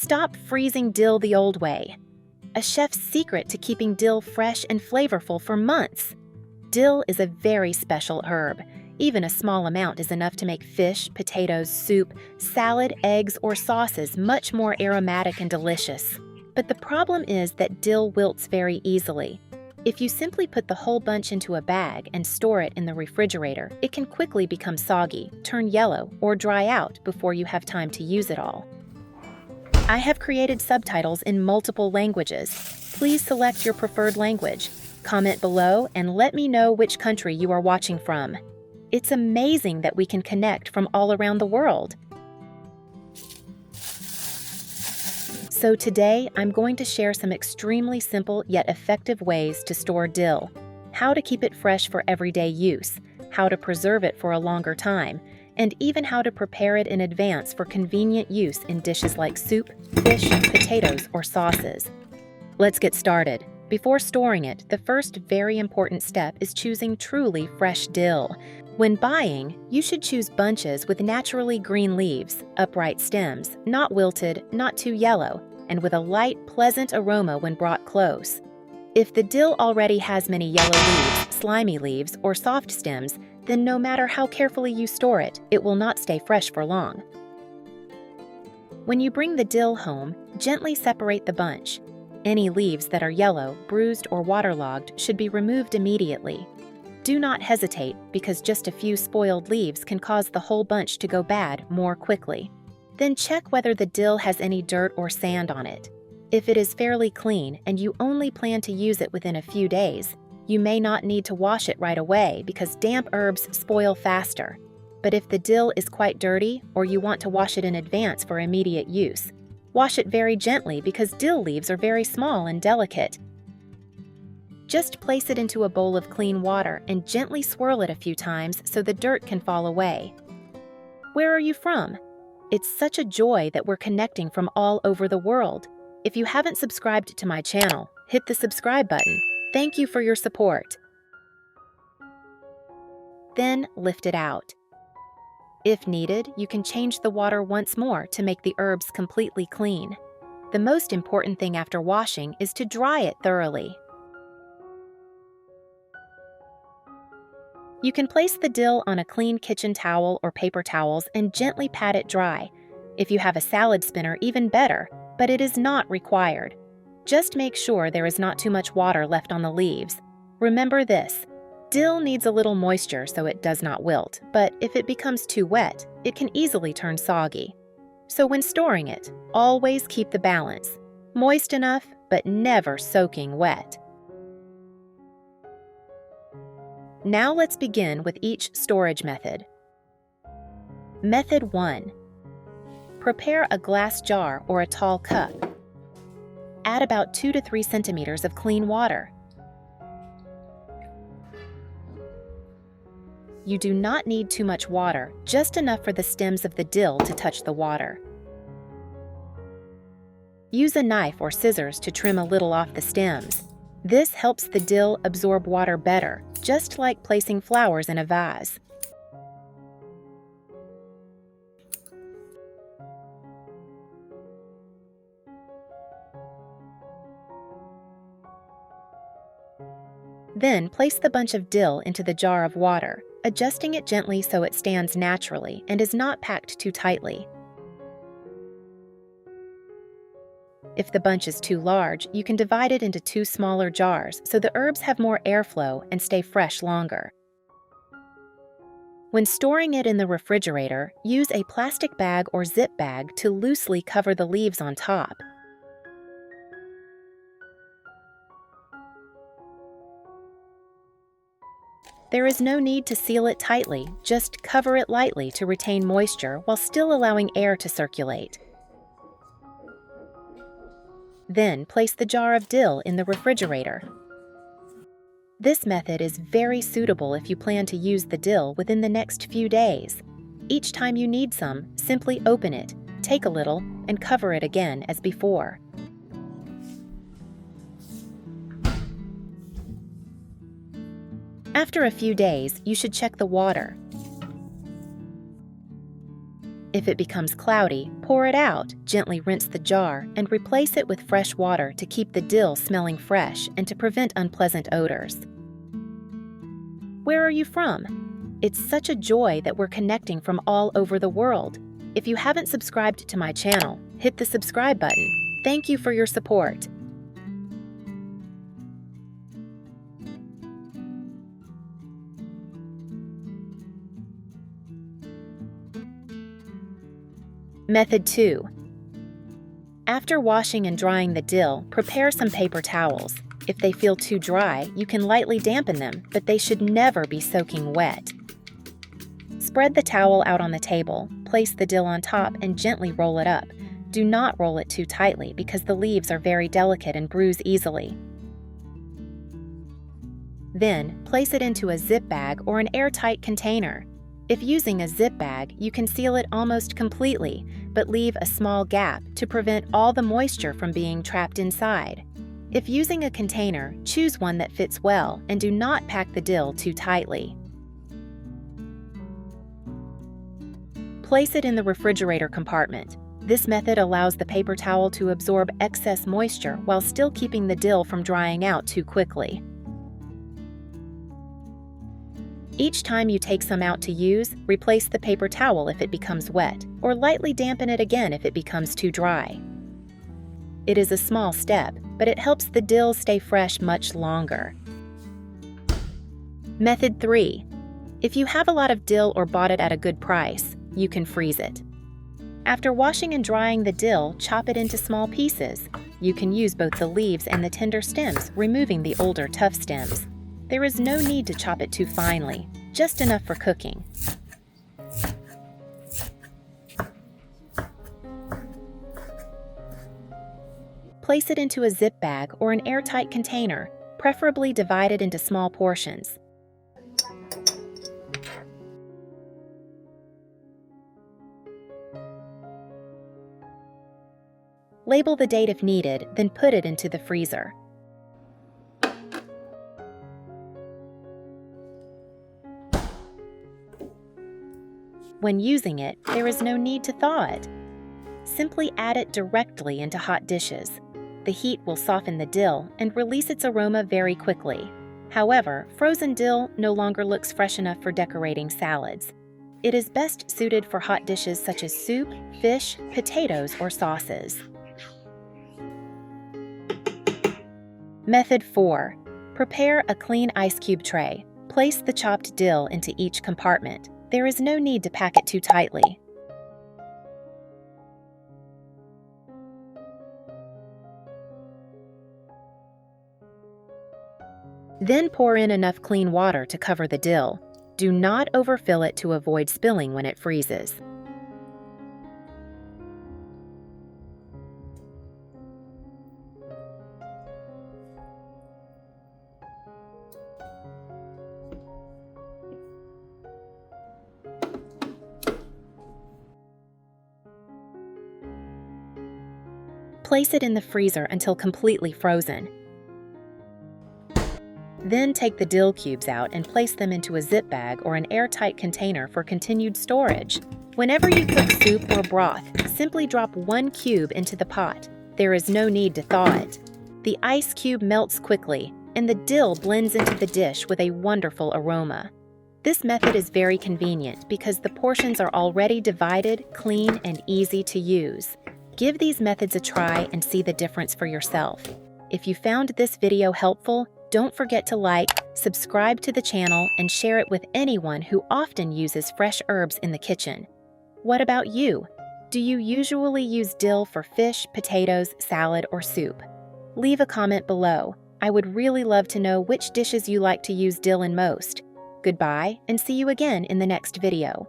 Stop freezing dill the old way. A chef's secret to keeping dill fresh and flavorful for months. Dill is a very special herb. Even a small amount is enough to make fish, potatoes, soup, salad, eggs, or sauces much more aromatic and delicious. But the problem is that dill wilts very easily. If you simply put the whole bunch into a bag and store it in the refrigerator, it can quickly become soggy, turn yellow, or dry out before you have time to use it all. I have created subtitles in multiple languages. Please select your preferred language. Comment below and let me know which country you are watching from. It's amazing that we can connect from all around the world. So today, I'm going to share some extremely simple yet effective ways to store dill, how to keep it fresh for everyday use, how to preserve it for a longer time, and even how to prepare it in advance for convenient use in dishes like soup, fish, potatoes, or sauces. Let's get started. Before storing it, the first very important step is choosing truly fresh dill. When buying, you should choose bunches with naturally green leaves, upright stems, not wilted, not too yellow, and with a light, pleasant aroma when brought close. If the dill already has many yellow leaves, slimy leaves, or soft stems, then no matter how carefully you store it, it will not stay fresh for long. When you bring the dill home, gently separate the bunch. Any leaves that are yellow, bruised, or waterlogged should be removed immediately. Do not hesitate, because just a few spoiled leaves can cause the whole bunch to go bad more quickly. Then check whether the dill has any dirt or sand on it. If it is fairly clean and you only plan to use it within a few days, you may not need to wash it right away because damp herbs spoil faster. But if the dill is quite dirty or you want to wash it in advance for immediate use, wash it very gently because dill leaves are very small and delicate. Just place it into a bowl of clean water and gently swirl it a few times so the dirt can fall away. Where are you from? It's such a joy that we're connecting from all over the world. If you haven't subscribed to my channel, hit the subscribe button. Thank you for your support. Then lift it out. If needed, you can change the water once more to make the herbs completely clean. The most important thing after washing is to dry it thoroughly. You can place the dill on a clean kitchen towel or paper towels and gently pat it dry. If you have a salad spinner, even better, but it is not required. Just make sure there is not too much water left on the leaves. Remember this, dill needs a little moisture so it does not wilt, but if it becomes too wet, it can easily turn soggy. So when storing it, always keep the balance. Moist enough, but never soaking wet. Now let's begin with each storage method. Method 1. Prepare a glass jar or a tall cup. Add about 2 to 3 centimeters of clean water. You do not need too much water, just enough for the stems of the dill to touch the water. Use a knife or scissors to trim a little off the stems. This helps the dill absorb water better, just like placing flowers in a vase. Then place the bunch of dill into the jar of water, adjusting it gently so it stands naturally and is not packed too tightly. If the bunch is too large, you can divide it into 2 smaller jars so the herbs have more airflow and stay fresh longer. When storing it in the refrigerator, use a plastic bag or zip bag to loosely cover the leaves on top. There is no need to seal it tightly, just cover it lightly to retain moisture while still allowing air to circulate. Then place the jar of dill in the refrigerator. This method is very suitable if you plan to use the dill within the next few days. Each time you need some, simply open it, take a little, and cover it again as before. After a few days, you should check the water. If it becomes cloudy, pour it out, gently rinse the jar, and replace it with fresh water to keep the dill smelling fresh and to prevent unpleasant odors. Where are you from? It's such a joy that we're connecting from all over the world. If you haven't subscribed to my channel, hit the subscribe button. Thank you for your support. Method 2. After washing and drying the dill, prepare some paper towels. If they feel too dry, you can lightly dampen them, but they should never be soaking wet. Spread the towel out on the table, place the dill on top, and gently roll it up. Do not roll it too tightly because the leaves are very delicate and bruise easily. Then, place it into a zip bag or an airtight container. If using a zip bag, you can seal it almost completely, but leave a small gap to prevent all the moisture from being trapped inside. If using a container, choose one that fits well and do not pack the dill too tightly. Place it in the refrigerator compartment. This method allows the paper towel to absorb excess moisture while still keeping the dill from drying out too quickly. Each time you take some out to use, replace the paper towel if it becomes wet, or lightly dampen it again if it becomes too dry. It is a small step, but it helps the dill stay fresh much longer. Method 3. If you have a lot of dill or bought it at a good price, you can freeze it. After washing and drying the dill, chop it into small pieces. You can use both the leaves and the tender stems, removing the older tough stems. There is no need to chop it too finely, just enough for cooking. Place it into a zip bag or an airtight container, preferably divided into small portions. Label the date if needed, then put it into the freezer. When using it, there is no need to thaw it. Simply add it directly into hot dishes. The heat will soften the dill and release its aroma very quickly. However, frozen dill no longer looks fresh enough for decorating salads. It is best suited for hot dishes such as soup, fish, potatoes, or sauces. Method 4. Prepare a clean ice cube tray. Place the chopped dill into each compartment. There is no need to pack it too tightly. Then pour in enough clean water to cover the dill. Do not overfill it to avoid spilling when it freezes. Place it in the freezer until completely frozen. Then take the dill cubes out and place them into a zip bag or an airtight container for continued storage. Whenever you cook soup or broth, simply drop one cube into the pot. There is no need to thaw it. The ice cube melts quickly, and the dill blends into the dish with a wonderful aroma. This method is very convenient because the portions are already divided, clean, and easy to use. Give these methods a try and see the difference for yourself. If you found this video helpful, don't forget to like, subscribe to the channel, and share it with anyone who often uses fresh herbs in the kitchen. What about you? Do you usually use dill for fish, potatoes, salad, or soup? Leave a comment below. I would really love to know which dishes you like to use dill in most. Goodbye, and see you again in the next video.